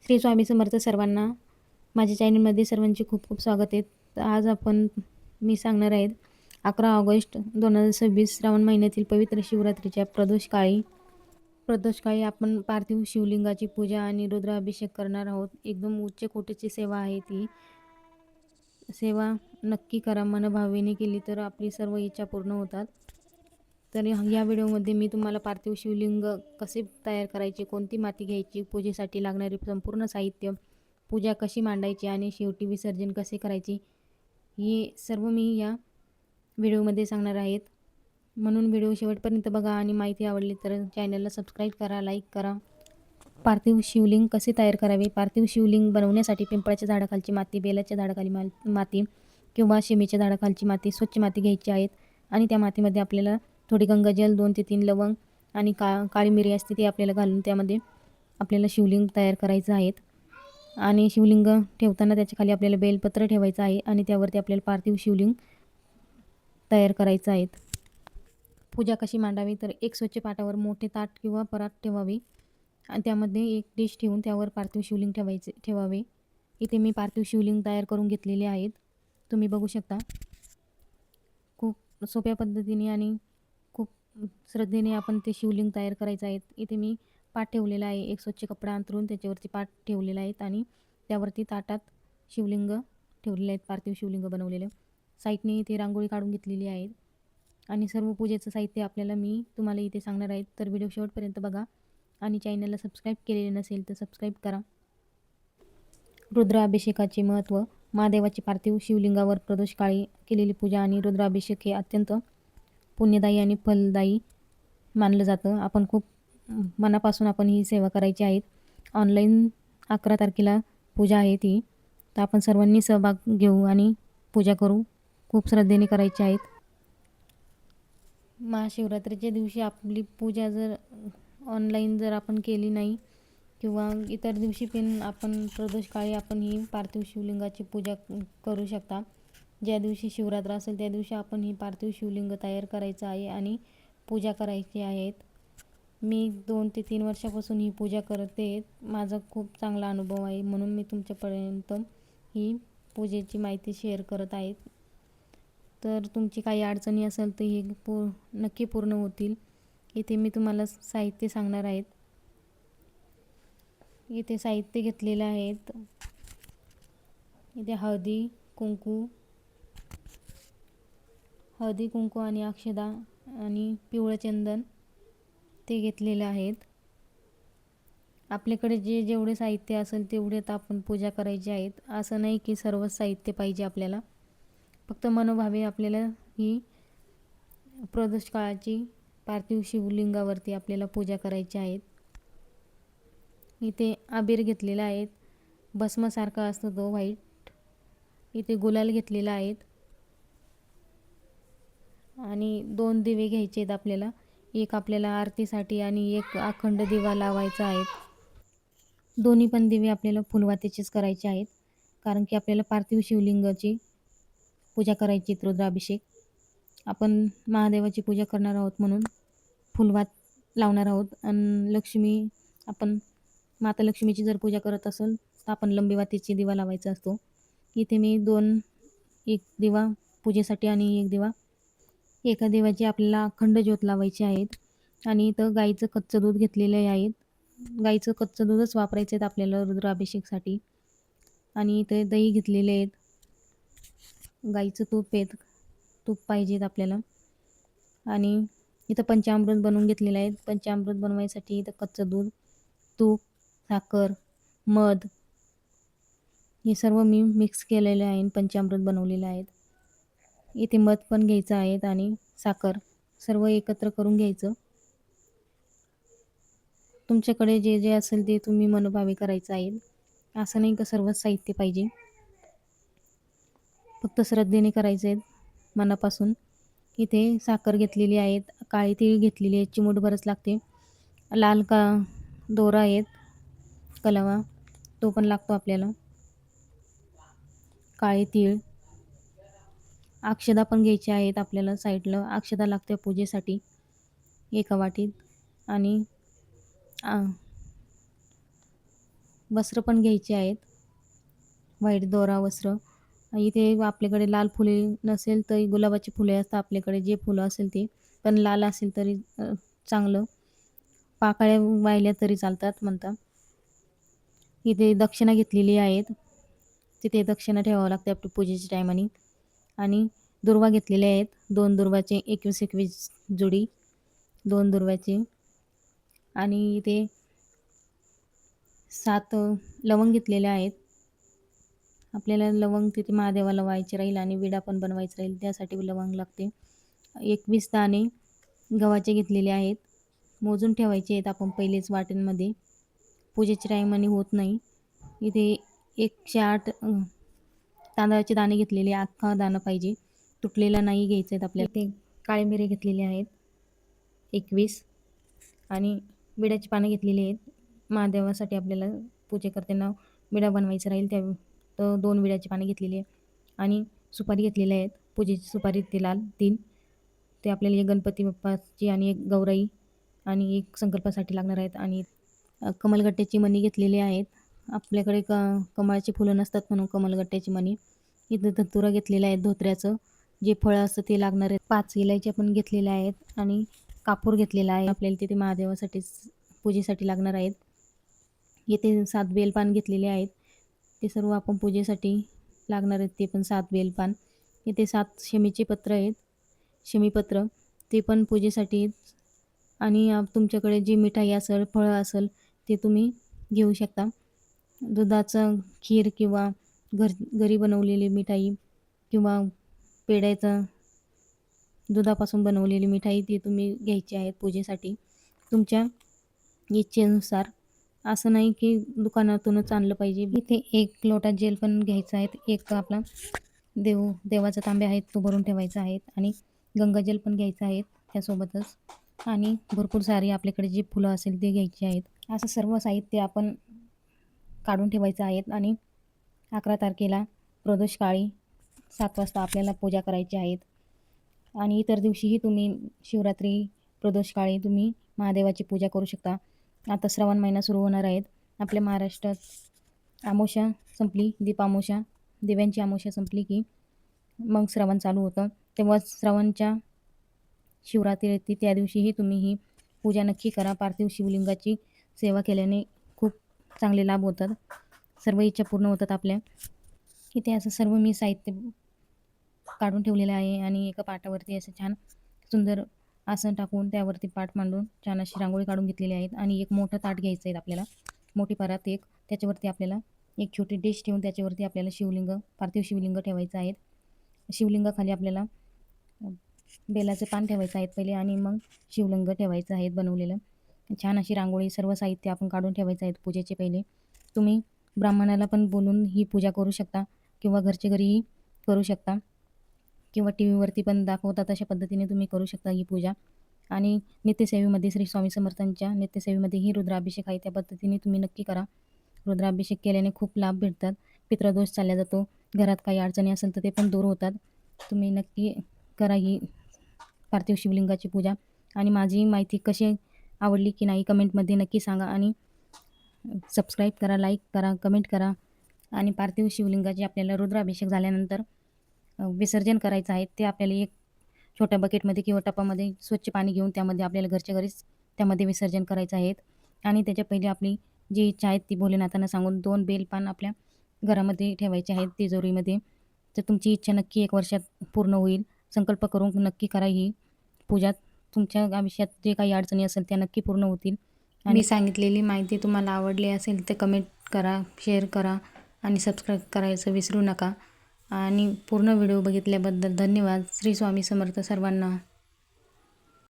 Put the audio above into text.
श्री स्वामी समर्थ सर्वांना. माझ्या चॅनलमध्ये सर्वांचे खूप खूप स्वागत आहे. तर आज मी सांगणार आहेत 11 ऑगस्ट 2026 श्रावण महिन्यातील पवित्र शिवरात्रीच्या प्रदोष काळी आपण पार्थिव शिवलिंगाची पूजा आणि रुद्राभिषेक करणार आहोत. एकदम उच्च कोटीची सेवा आहे. ती सेवा नक्की करा. मनभावेने केली तर आपली सर्व इच्छा पूर्ण होतात. तर या व्हिडिओमध्ये मी तुम्हाला पार्थिव शिवलिंग कसे तयार करायचे, कोणती माती घ्यायची, पूजेसाठी लागणारे संपूर्ण साहित्य, पूजा कशी मांडायची आणि शेवटी विसर्जन कसे करायचे, हे सर्व मी या व्हिडिओमध्ये सांगणार आहेत. म्हणून व्हिडिओ शेवटपर्यंत बघा आणि माहिती आवडली तर चॅनलला सबस्क्राईब करा, लाईक करा. पार्थिव शिवलिंग कसे तयार करावे? पार्थिव शिवलिंग बनवण्यासाठी पिंपळाच्या झाडाखालची माती, बेलाच्या झाडाखाली माती किंवा शिमेच्या झाडाखालची माती, स्वच्छ माती घ्यायची आहेत. आणि त्या मातीमध्ये आपल्याला थोडी गंगाजल, 2 ते 3 लवंग आणि काळी मिरी असते ती आपल्याला घालून त्यामध्ये आपल्याला शिवलिंग तयार करायचं आहे. आणि शिवलिंग ठेवताना त्याच्या खाली आपल्याला बेलपत्र ठेवायचं आहे आणि त्यावरती आपल्याला पार्थिव शिवलिंग तयार करायचं आहे. पूजा कशी मांडावी? तर एक स्वच्छ पाटावर मोठे ताट किंवा परात ठेवावे आणि त्यामध्ये एक डिश ठेवून त्यावर पार्थिव शिवलिंग ठेवावे. इथे मी पार्थिव शिवलिंग तयार करून घेतलेले आहेत. तुम्ही बघू शकता. खूप सोप्या पद्धतीने आणि खूप श्रद्धेने आपण ते शिवलिंग तयार करायचं आहे. इथे मी पाट ठेवलेला आहे. एक स्वच्छ कपडा अंथरून त्याच्यावरती पाट ठेवलेला आहे आणि त्यावरती ताटात शिवलिंग ठेवलेले आहेत, पार्थिव शिवलिंग बनवलेलं. साईडने इथे रांगोळी काढून घेतलेली आहे आणि सर्व पूजेचं साहित्य आपल्याला मी तुम्हाला इथे सांगणार आहे. तर व्हिडिओ शेवटपर्यंत बघा आणि चॅनलला सबस्क्राईब केलेले नसेल तर सबस्क्राईब करा. रुद्राभिषेकाचे महत्त्व. महादेवाची पार्थिव शिवलिंगावर प्रदोषकाळी केलेली पूजा आणि रुद्राभिषेक हे अत्यंत पुण्यदायी आणि फलदायी मानलं जातं. आपण खूप मनापासून आपण ही सेवा करायची आहे. ऑनलाईन 11 तारखेला पूजा आहे ती. तर आपण सर्वांनी सहभाग घेऊ आणि पूजा करू. खूप श्रद्धेने करायची आहेत. महाशिवरात्रीच्या दिवशी आपली पूजा जर ऑनलाईन जर आपण केली नाही किंवा इतर दिवशी पण आपण प्रदोषकाळी आपण ही पार्थिव शिवलिंगाची पूजा करू शकता. ज्या दिवशी शिवरात्र असेल त्या दिवशी आपण ही पार्थिव शिवलिंग तयार करायचं आहे आणि पूजा करायची आहेत. मी 2 ते 3 वर्षापासून ही पूजा करते. माझा खूप चांगला अनुभव आहे म्हणून मी तुमच्यापर्यंत ही पूजेची माहिती शेअर करत आहे. तर तुमची काही अडचणी असेल तर ही नक्की पूर्ण होतील. इथे मी तुम्हाला साहित्य सांगणार आहेत. इथे साहित्य घेतलेलं आहेत. इथे हळदी कुंकू आणि अक्षदा आणि पिवळं चंदन ते घेतलेले आहेत. आपल्याकडे जेवढे साहित्य असेल तेवढेच आपण पूजा करायची आहेत. असं नाही की सर्व साहित्य पाहिजे आपल्याला. फक्त मनोभावे आपल्याला ही प्रदोष काळाची पार्थिव शिवलिंगावरती आपल्याला पूजा करायची आहे. इथे अबीर घेतलेला आहे, भस्मसारखा असतो तो व्हाईट. इथे गुलाल घेतलेला आहे आणि 2 दिवे घ्यायचे आहेत आपल्याला. एक आपल्याला आरतीसाठी आणि एक अखंड दिवा लावायचा आहे. दोन्ही पण दिवे आपल्याला फुलवातीचेच करायचे आहेत कारण की आपल्याला पार्थिव शिवलिंगाची पूजा करायची, रुद्राभिषेक. आपण महादेवाची पूजा करणार आहोत म्हणून फुलवात लावणार आहोत. आणि आपण माता लक्ष्मीची जर पूजा करत असेल तर आपण लंबीवातीची दिवा लावायचा असतो. इथे मी एक दिवा पूजेसाठी आणि एक दिवा, एका दिव्याची आपल्याला अखंड ज्योत लावायची आहेत. आणि इथं गाईचं कच्चं दूध घेतलेलं आहे. गाईचं कच्चं दूधच वापरायचं आहे आपल्याला रुद्राभिषेकसाठी. आणि इथे दही घेतलेले आहेत. गाईचं तूप पाहिजेत आपल्याला. आणि इथं पंचामृत बनवून घेतलेलं आहे. पंचामृत बनवायसाठी इथं कच्चं दूध, तूप, साखर, मध हे सर्व मी मिक्स केलेले आहे. पंचामृत बनवलेलं आहे. इथे मध पण घ्यायचं आहे आणि साखर सर्व एकत्र करून घ्यायचं. तुमच्याकडे जे जे असेल ते तुम्ही मनोभावे करायचं आहे. असं नाही का सर्वच साहित्य पाहिजे. फक्त श्रद्धेने करायचे आहेत मनापासून. इथे साखर घेतलेली आहे, काळी तीळ घेतलेली आहे, चिमूटभरच लागते. लाल दोरा आहेत, कलावा तो पण लागतो आपल्याला. काळे तीळ, अक्षदा पण घ्यायच्या आहेत आपल्याला. साईडला अक्षदा लागते पूजेसाठी एका वाटीत. आणि वस्त्र पण घ्यायचे आहेत, व्हाईट दोरा वस्त्र. इथे आपल्याकडे लाल फुले नसेल तर गुलाबाची फुले असतात आपल्याकडे, जे फुलं असेल ते, पण लाल असेल तरी चांगलं. पाकळ्या वाहिल्या तरी चालतात म्हणता. इथे दक्षिणा घेतलेली आहेत, तिथे दक्षिणा ठेवावं लागते आपल्या पूजेच्या टायमाने. आणि दुर्वा घेतलेले आहेत, 2 दुर्वाचे 21-21 जोडी, 2 दुर्वाचे. आणि इथे 7 लवंग घेतलेले आहेत. आपल्याला लवंग तिथे महादेवाला व्हायचे राहील आणि विडा पण बनवायचा राहील, त्यासाठी लवंग लागते. 21 दाणे गव्हाचे घेतलेले आहेत, मोजून ठेवायचे आहेत आपण पहिलेच वाट्यांमध्ये, पूजेच्या टायमाने होत नाही. इथे 108 तांदळाचे दाणे घेतलेले, अख्खा दाणा पाहिजे, तुटलेला नाही घ्यायचं आहेत आपल्याला. ते काळे मिरे घेतलेले आहेत 21. आणि विड्याची पानं घेतलेली आहेत, महादेवासाठी आपल्याला पूजा करताना विडा बनवायचा राहील, त्या तर 2 विड्याची पानं घेतलेली आहे. आणि सुपारी घेतलेली आहेत, पूजेची सुपारी ते लाल 3, ते आपल्याला एक गणपती बाप्पाची आणि एक गौराई आणि एक संकल्पासाठी लागणार आहेत. आणि कमलगट्ट्याची मणी घेतलेली आहेत, आपल्याकडे कमळाची फुलं नसतात म्हणून कमलगट्ट्याची मणी. इथं धतुरा घेतलेला आहे, धोत्र्याचं जे फळं असतं ते लागणार आहेत. 5 इलायच्या पण घेतलेल्या आहेत आणि कापूर घेतलेला आहे, आपल्याला तिथे महादेवासाठी पूजेसाठी लागणार आहेत. येथे 7 बेलपान घेतलेले आहेत, ते सर्व आपण पूजेसाठी लागणार आहेत, ते पण 7 बेलपान. इथे 7 शमीचे पत्र आहेत, शमीपत्र, ते पण पूजेसाठी. आणि तुमच्याकडे जी मिठाई असेल, फळं असेल ते तुम्ही घेऊ शकता. दुधाचं खीर किंवा घरी बनवलेली मिठाई किंवा पेढ्याचं दुधापासून बनवलेली मिठाई ती तुम्ही घ्यायची आहे पूजेसाठी तुमच्या इच्छेनुसार. असं नाही की दुकानातूनच आणलं पाहिजे. इथे 1 लोटा जेल पण घ्यायचा आहे, एक आपला देवाचा तांब्या आहे तो भरून ठेवायचा आहे. आणि गंगाजल पण घ्यायचं आहे त्यासोबतच. आणि भरपूर सारी आपल्याकडे जी फुलं असेल ते घ्यायची आहेत. असं सर्व साहित्य आपण काढून ठेवायचं आहे. आणि 11 तारखेला प्रदोषकाळी 7 वाजता आपल्याला पूजा करायची आहे. आणि इतर दिवशीही तुम्ही शिवरात्री प्रदोषकाळी तुम्ही महादेवाची पूजा करू शकता. आता श्रावण महिना सुरू होणार आहेत, आपल्या महाराष्ट्रात अमावस्या संपली, दीपामावस्या, दिव्यांची अमावस्या संपली की मग श्रावण चालू होतं. तेव्हा श्रावणच्या शिवरात्री येते, त्या दिवशीही तुम्ही ही पूजा नक्की करा. पार्थिव शिवलिंगाची सेवा केल्याने खूप चांगले लाभ होतात, सर्व इच्छा पूर्ण होतात आपल्या. इथे असं सर्व मी साहित्य काढून ठेवलेलं आहे. आणि एका पाटावरती असं छान सुंदर आसन टाकून त्यावरती पाट मांडून छान अशी रांगोळी काढून घेतलेली आहेत. आणि एक मोठं ताट घ्यायचं आहे आपल्याला, मोठी परात एक, त्याच्यावरती आपल्याला एक छोटी डिश ठेवून त्याच्यावरती आपल्याला शिवलिंग, पार्थिव शिवलिंग ठेवायचं आहे. शिवलिंगाखाली आपल्याला बेलाचं पान ठेवायचं आहे पहिले, आणि मग शिवलिंग ठेवायचं आहे बनवलेलं. छान अशी रांगोळी, सर्व साहित्य आपण काढून ठेवायचं आहे पूजेचे पहिले. तुम्ही ब्राह्मणाला पण बोलून ही पूजा करू शकता किंवा घरच्या घरीही करू शकता, किंवा टी व्हीवरती पण दाखवतात अशा पद्धतीने तुम्ही करू शकता ही पूजा. आणि नित्यसेवेमध्ये श्री स्वामी समर्थांच्या नित्यसेवेमध्येही रुद्राभिषेक आहे, त्या पद्धतीने तुम्ही नक्की करा. रुद्राभिषेक केल्याने खूप लाभ भेटतात, पितृदोष चालला जातो, घरात काही अडचणी असेल तर ते पण दूर होतात. तुम्ही नक्की करा ही पार्थिव शिवलिंगाची पूजा. आणि माझी माहिती कशी आवडली की नाही कमेंटमध्ये नक्की सांगा. आणि सबस्क्राईब करा, लाईक करा, कमेंट करा. आणि पार्थिव शिवलिंगाचे आपल्याला रुद्राभिषेक झाल्यानंतर विसर्जन करायचं आहे, ते आपल्याला एक छोट्या बकेटमध्ये किंवा टपामध्ये स्वच्छ पाणी घेऊन त्यामध्ये आपल्याला घरच्या घरीच त्यामध्ये विसर्जन करायचं आहे. आणि त्याच्या पहिले आपली जी इच्छा आहे ती भोलेनाथांना सांगून 2 बेलपान आपल्या घरामध्ये ठेवायचे आहेत तिजोरीमध्ये. तर तुमची इच्छा नक्की 1 वर्षात पूर्ण होईल. संकल्प करून नक्की करा ही पूजा, तुमच्या आयुष्यात जे काही अडचणी असेल त्या नक्की पूर्ण होतील. आणि मी सांगितलेली माहिती तुम्हाला आवडली असेल तर कमेंट करा, शेअर करा आणि सबस्क्राईब करायचं विसरू नका. आणि पूर्ण व्हिडिओ बघितल्याबद्दल धन्यवाद. श्री स्वामी समर्थ सर्वांना.